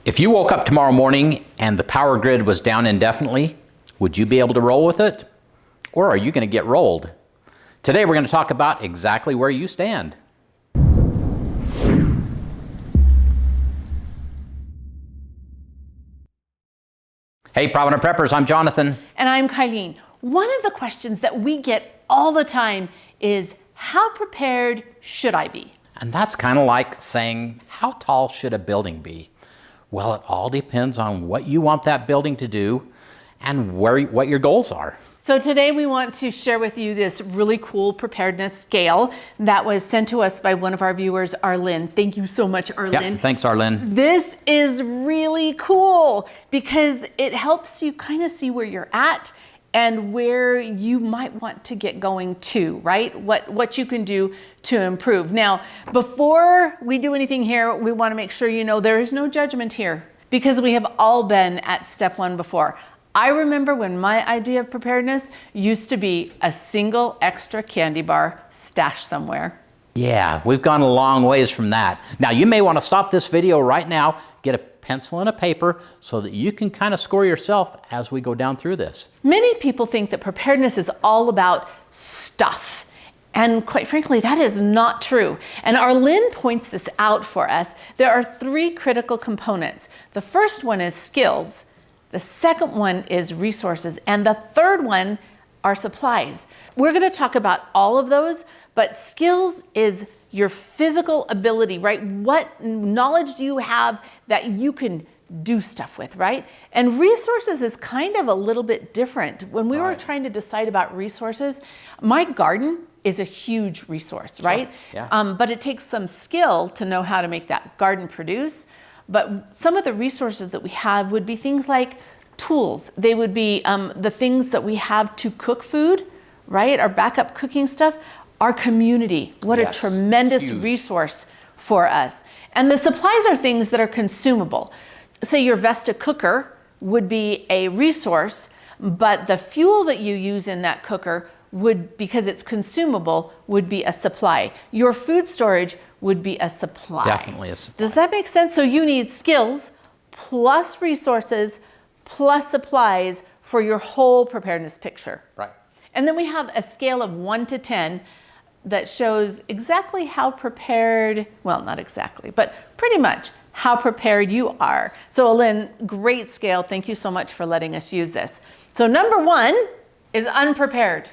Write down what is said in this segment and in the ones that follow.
If you woke up tomorrow morning and the power grid was down indefinitely, would you be able to roll with it? Or are you going to get rolled? Today we're going to talk about exactly where you stand. Hey Provident Preppers, I'm Jonathan. And I'm Kylene. One of the questions that we get all the time is, how prepared should I be? And that's kind of like saying, how tall should a building be? Well, it all depends on what you want that building to do and what your goals are. So today we want to share with you this really cool preparedness scale that was sent to us by one of our viewers, Arlene. Thank you so much, Arlene. Yeah, thanks, Arlene. This is really cool because it helps you kind of see where you're at and where you might want to get going to, right? What you can do to improve. Now, before we do anything here, we want to make sure you know there is no judgment here because we have all been at step one before. I remember when my idea of preparedness used to be a single extra candy bar stashed somewhere. Yeah, we've gone a long ways from that. Now, you may want to stop this video right now, get a pencil and a paper so that you can kind of score yourself as we go down through this. Many people think that preparedness is all about stuff. And quite frankly, that is not true. And Arlene points this out for us. There are three critical components. The first one is skills. The second one is resources. And the third one are supplies. We're going to talk about all of those, but skills is your physical ability, right? What knowledge do you have that you can do stuff with, right? And resources is kind of a little bit different. When we were trying to decide about resources, my garden is a huge resource, right? Sure. Yeah. But it takes some skill to know how to make that garden produce. But some of the resources that we have would be things like tools. They would be the things that we have to cook food, right? Our backup cooking stuff. Our community, what a tremendous resource for us. And the supplies are things that are consumable. Say your Vesta cooker would be a resource, but the fuel that you use in that cooker would, because it's consumable, would be a supply. Your food storage would be a supply. Definitely a supply. Does that make sense? So you need skills plus resources plus supplies for your whole preparedness picture. Right. And then we have a scale of 1 to 10 that shows exactly how prepared, well, not exactly, but pretty much how prepared you are. So Alin, great scale. Thank you so much for letting us use this. So number 1 is unprepared.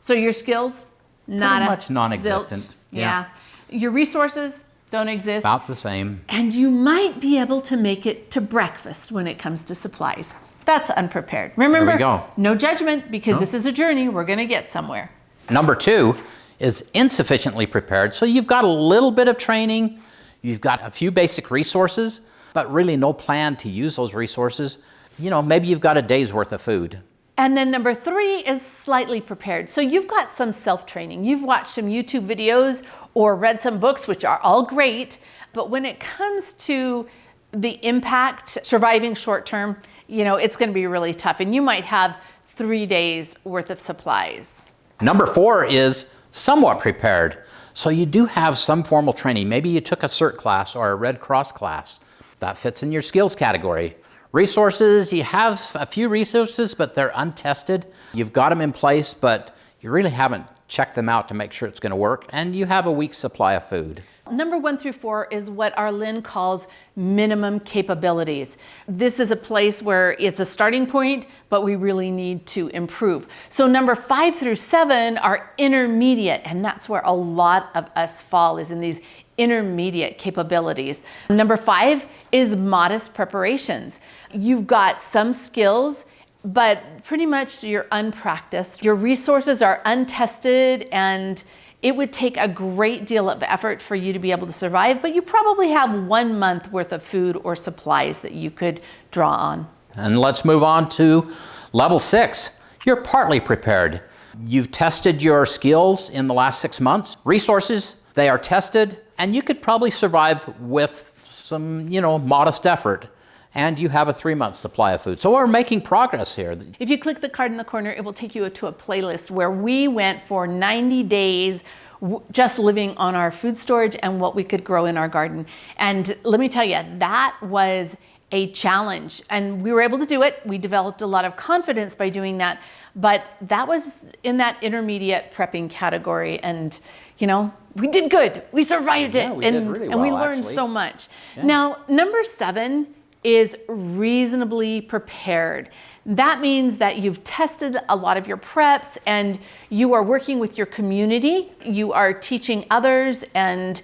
So your skills, pretty much non-existent. Yeah. Your resources don't exist. About the same. And you might be able to make it to breakfast when it comes to supplies. That's unprepared. Remember, there we go. No judgment because this is a journey. We're going to get somewhere. Number 2 is insufficiently prepared. So you've got a little bit of training, you've got a few basic resources, but really no plan to use those resources. You know, maybe you've got a day's worth of food. And then number 3 is slightly prepared. So you've got some self-training. You've watched some YouTube videos or read some books, which are all great. But when it comes to the impact, surviving short term, you know, it's going to be really tough. And you might have 3 days worth of supplies. Number 4 is somewhat prepared. So you do have some formal training. Maybe you took a CERT class or a Red Cross class. That fits in your skills category. Resources, you have a few resources, but they're untested. You've got them in place, but you really haven't checked them out to make sure it's going to work. And you have a week's supply of food. Number 1 through 4 is what Arlene calls minimum capabilities. This is a place where it's a starting point, but we really need to improve. So number 5 through 7 are intermediate, and that's where a lot of us fall, is in these intermediate capabilities. Number 5 is modest preparations. You've got some skills, but pretty much you're unpracticed. Your resources are untested, and it would take a great deal of effort for you to be able to survive, but you probably have 1 month worth of food or supplies that you could draw on. And let's move on to level 6. You're partly prepared. You've tested your skills in the last 6 months. Resources, they are tested, and you could probably survive with some, modest effort. And you have a 3-month supply of food. So we're making progress here. If you click the card in the corner, it will take you to a playlist where we went for 90 days just living on our food storage and what we could grow in our garden. And let me tell you, that was a challenge, and we were able to do it. We developed a lot of confidence by doing that, but that was in that intermediate prepping category. And we did good. We survived it, we did really and we well, learned actually. so much. Yeah. Now, number 7 is reasonably prepared. That means that you've tested a lot of your preps and you are working with your community. You are teaching others, and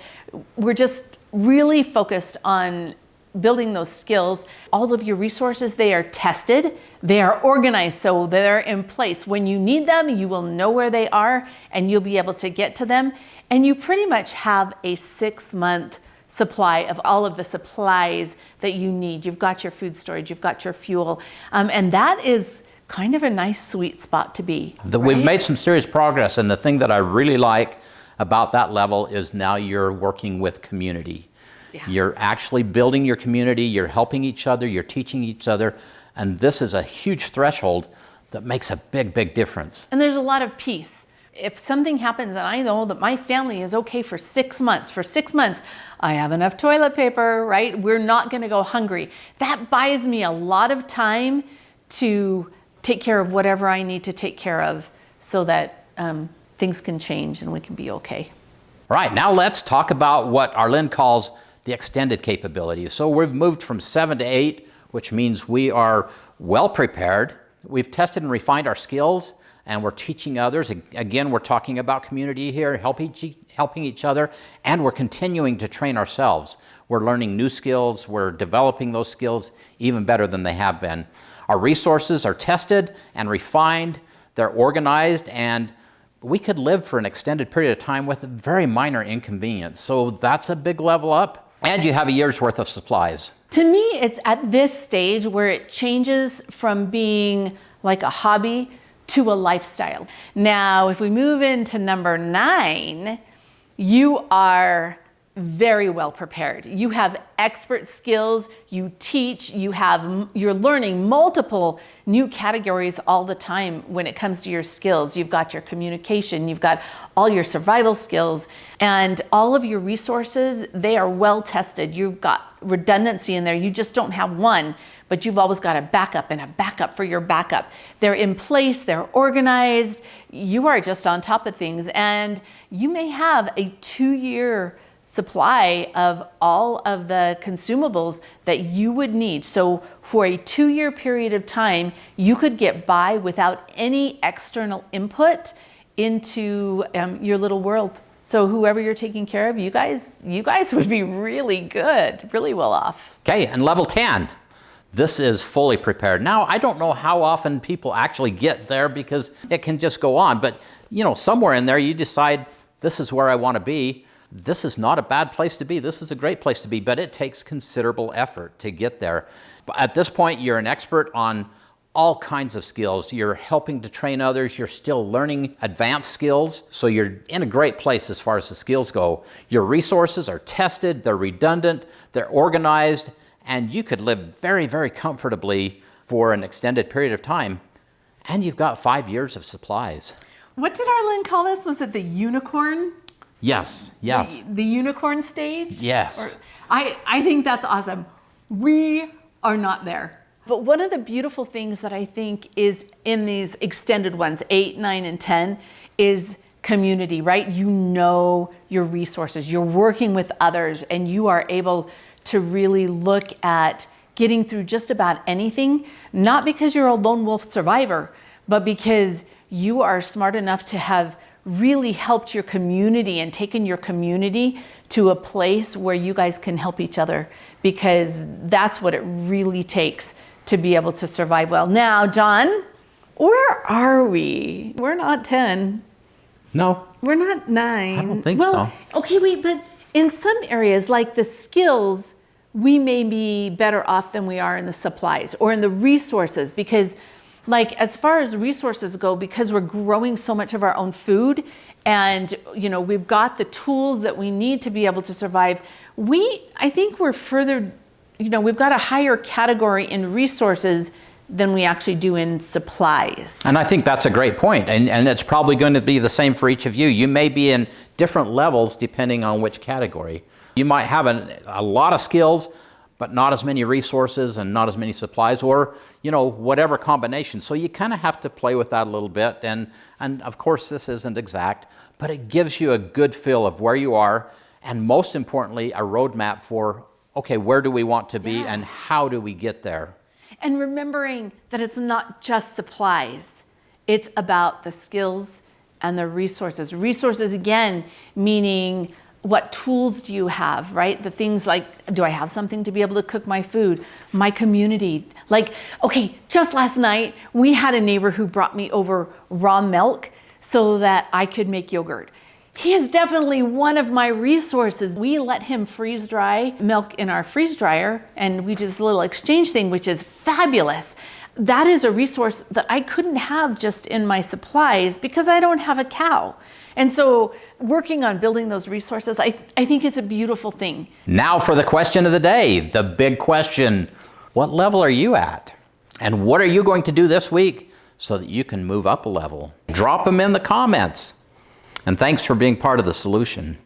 we're just really focused on building those skills. All of your resources, they are tested, they are organized, so they're in place. When you need them, you will know where they are and you'll be able to get to them. And you pretty much have a 6-month supply of all of the supplies that you need. You've got your food storage, you've got your fuel, and that is kind of a nice sweet spot to be. We've made some serious progress, and the thing that I really like about that level is now you're working with community. Yeah. You're actually building your community, you're helping each other, you're teaching each other, and this is a huge threshold that makes a big, big difference. And there's a lot of peace. If something happens and I know that my family is okay for 6 months, I have enough toilet paper, right? We're not gonna go hungry. That buys me a lot of time to take care of whatever I need to take care of so that things can change and we can be okay. All right, now let's talk about what Arlene calls the extended capabilities. So we've moved from 7 to 8, which means we are well prepared. We've tested and refined our skills, and we're teaching others. Again, we're talking about community here, helping each other, and we're continuing to train ourselves. We're learning new skills, we're developing those skills even better than they have been. Our resources are tested and refined, they're organized, and we could live for an extended period of time with a very minor inconvenience. So that's a big level up. And you have a year's worth of supplies. To me, it's at this stage where it changes from being like a hobby to a lifestyle. Now, if we move into number 9, you are very well prepared. You have expert skills, you teach, you're learning multiple new categories all the time when it comes to your skills. You've got your communication, you've got all your survival skills, and all of your resources, they are well tested. You've got redundancy in there. You just don't have one, but you've always got a backup and a backup for your backup. They're in place, they're organized, you are just on top of things, and you may have a 2-year supply of all of the consumables that you would need. So for a 2-year period of time, you could get by without any external input into your little world. So whoever you're taking care of, you guys would be really good, really well off. Okay, and level 10. This is fully prepared. Now, I don't know how often people actually get there because it can just go on, but somewhere in there you decide, this is where I want to be. This is not a bad place to be. This is a great place to be, but it takes considerable effort to get there. But at this point, you're an expert on all kinds of skills. You're helping to train others. You're still learning advanced skills. So you're in a great place as far as the skills go. Your resources are tested, they're redundant, they're organized, and you could live very, very comfortably for an extended period of time. And you've got 5 years of supplies. What did Arlene call this? Was it the unicorn? Yes. The unicorn stage? Yes. I think that's awesome. We are not there. But one of the beautiful things that I think is in these extended ones, 8, 9, and 10, is community, right? You know your resources, you're working with others, and you are able to really look at getting through just about anything, not because you're a lone wolf survivor, but because you are smart enough to have really helped your community and taken your community to a place where you guys can help each other, because that's what it really takes to be able to survive well. Now, John, where are we? We're not 10. No. We're not 9. I don't think so. Okay, wait, but in some areas, like the skills, we may be better off than we are in the supplies or in the resources, because as far as resources go, because we're growing so much of our own food and, we've got the tools that we need to be able to survive, I think we're further, we've got a higher category in resources than we actually do in supplies. And I think that's a great point. And it's probably going to be the same for each of you. You may be in different levels depending on which category. You might have a lot of skills, but not as many resources and not as many supplies, or, you know, whatever combination. So you kind of have to play with that a little bit. And of course, this isn't exact, but it gives you a good feel of where you are, and most importantly, a roadmap for, okay, where do we want to be and how do we get there? And remembering that it's not just supplies, it's about the skills and the resources. Resources, again, meaning what tools do you have, right? The things like, do I have something to be able to cook my food? My community. Like, okay, just last night, we had a neighbor who brought me over raw milk so that I could make yogurt. He is definitely one of my resources. We let him freeze dry milk in our freeze dryer, and we did this little exchange thing, which is fabulous. That is a resource that I couldn't have just in my supplies because I don't have a cow. And so working on building those resources, I think is a beautiful thing. Now for the question of the day, the big question. What level are you at? And what are you going to do this week so that you can move up a level? Drop them in the comments. And thanks for being part of the solution.